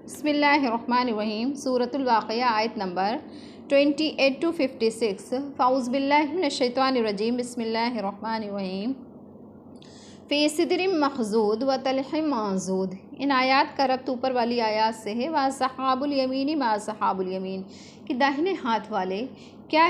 बिस्मिल्लाहिर्रहमानिर्रहीम। सूरतुल वाक़िया आयत number 28 to 56। फ़ाउज़ बिल्लाहि मिनश्शैतानिर्रजीम। बिस्मिल्लाहिर्रहमानिर्रहीम। फ़ी सिदरिम मखज़ूद व तलहिम मंज़ूद। इन आयात का रब्त ऊपर वाली आयात से है। व सहाबुल यमीनी मा सहाबुल यमीन कि दाहिने हाथ वाले क्या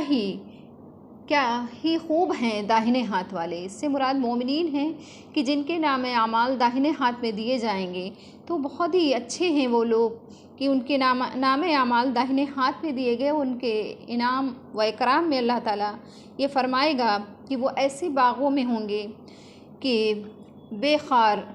ही खूब हैं दाहिने हाथ वाले। इससे मुराद मोमिनीन हैं कि जिनके नाम आमाल दाहिने हाथ में दिए जाएंगे तो बहुत ही अच्छे हैं वो लोग कि उनके नाम आमाल दाहिने हाथ में दिए गए। उनके इनाम व इकराम में अल्लाह ताला ये फरमाएगा कि वो ऐसे बागों में होंगे कि बेखार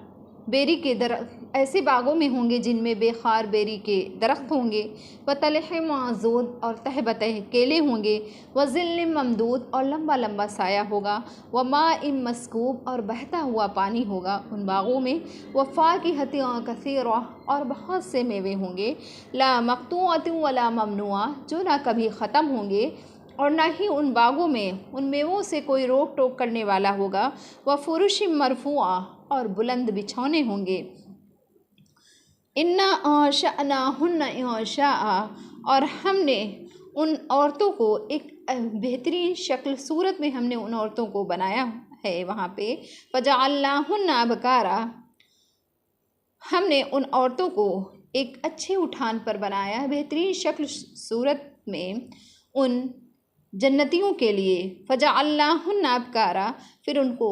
बेरी के दरख्त, ऐसे बागों में होंगे जिनमें बेखार बेरी के दरख्त होंगे। व तलह माजूद और तह बतह केले होंगे। व ज़िल्ल ममदूद और लंबा लंबा साया होगा। व माइम मस्कूब और बहता हुआ पानी होगा उन बागों में। व फ़ाकिहतिन कसीरा और बहुत से मेवे होंगे। ला मक़तूअतिन वला ममनुआ जो ना कभी ख़त्म होंगे और ना ही उन बागों में उन मेवों से कोई रोक टोक करने वाला होगा। व फ़ुरुशिम मरफ़ूआ और बुलंद बिछौने होंगे। इन्ना आशाअनाहुन्ना इंशाअ और हमने उन औरतों को एक बेहतरीन शक्ल सूरत में हमने उन औरतों को बनाया है। वहाँ पे फजअल्नाहुन्ना अबकारा हमने उन औरतों को एक अच्छे उठान पर बनाया, बेहतरीन शक्ल सूरत में उन जन्नतियों के लिए। फजअल्नाहुन्ना अबकारा फिर उनको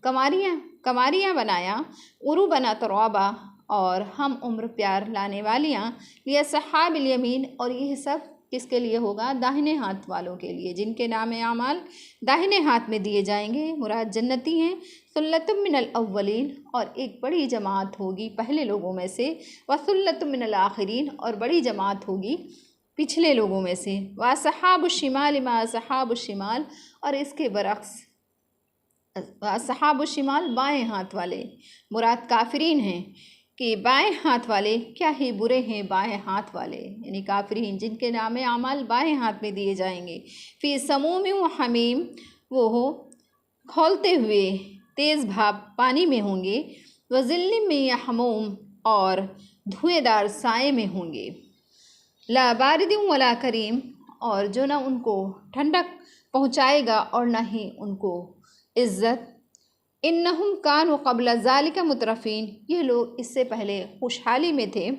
कमारियाँ बनाया। उरु बना तराबा और हम उम्र प्यार लाने वालियाँ। लिया सहाबिल यमीन और यह सब किसके लिए होगा? दाहिने हाथ वालों के लिए जिनके नाम आमाल दाहिने हाथ में दिए जाएंगे। मुराद जन्नती हैं। सुल्लतुम मिनल अव्वलीन और एक बड़ी जमात होगी पहले लोगों में से। व सुल्लतुम मिनल आखिरीन और बड़ी जमात होगी पिछले लोगों में से। व असहाबुश शिमाल मा असहाबुश शिमाल और इसके बरक्स असहाबुश शिमाल बाएँ हाथ वाले। मुराद काफिरीन हैं कि बाएँ हाथ वाले क्या ही बुरे हैं बाएँ हाथ वाले, यानी काफिरीन जिनके नाम आमाल बाएँ हाथ में दिए जाएंगे। फ़ी समूम व हमीम वो हो खौलते हुए तेज़ भाप पानी में होंगे। व ज़िल्लिम में यहमूम और धुएंदार साए में होंगे। ला बारिदिन वला करीम और जो ना उनको ठंडक पहुँचाएगा और ना ही उनको इज़्ज़त। इन्नहुम कानु क़ब्ल ज़ालिका मुतरफ़ीन ये लोग इससे पहले खुशहाली में थे।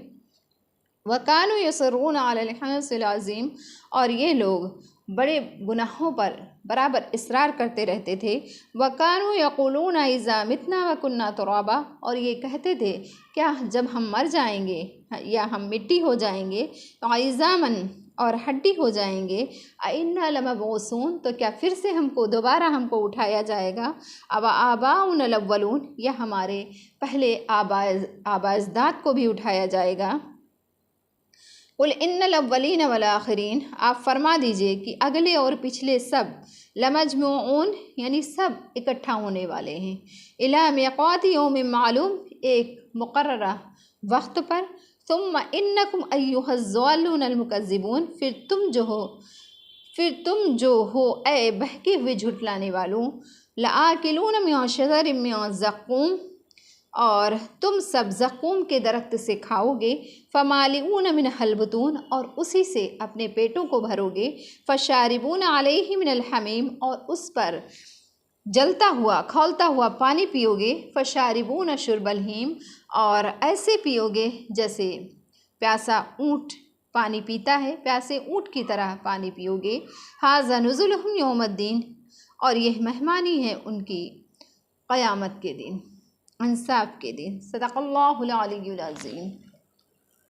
व कानु यसरून अलल हंसिल अज़ीम और ये लोग बड़े गुनाहों पर बराबर इसरार करते रहते थे। व कानु यक़ूलून इज़ा मितना व कुन्ना तुराबा और ये कहते थे क्या जब हम मर जाएंगे या हम मिट्टी हो जाएंगे तो इज़ामन और हड्डी हो जाएंगे। इन्ना लमबऊसून तो क्या फिर से दोबारा हमको उठाया जाएगा। अब आबाउनल अव्वलून या हमारे पहले आबाज़दाद को भी उठाया जाएगा। कुल इन्नल अव्वलीन वल आखिरीन आप फरमा दीजिए कि अगले और पिछले सब लमजमूऊन यानी सब इकट्ठा होने वाले हैं। इला मिक़ाति यौमिन मालूम एक मुक़र्ररा वक्त पर। तुम इन्नकुम अय्युहज़्ज़ालूनल मुकज़्ज़िबून फिर तुम जो हो ए बहके हुए झुटलाने वालों। लआकिलून मिन शजरिन मिन ज़क़ूम और तुम सब ज़क़ूम के दरख्त से खाओगे। फ़मालिऊन मिन हलबतून और उसी से अपने पेटों को भरोगे। फ़शारिबून अलैहि मिनल हमीम और उस पर जलता हुआ खौलता हुआ पानी पियोगे। फ़शारिबून शुर्बल हीम और ऐसे पियोगे जैसे प्यासा ऊँट पानी पीता है, प्यासे ऊँट की तरह पानी पियोगे। हाज़ा नुज़ुलुहुम यौमद्दीन और यह मेहमानी है उनकी क़यामत के दिन, इंसाफ के दिन। सदक़ल्लाहुल अलीयुल अज़ीम।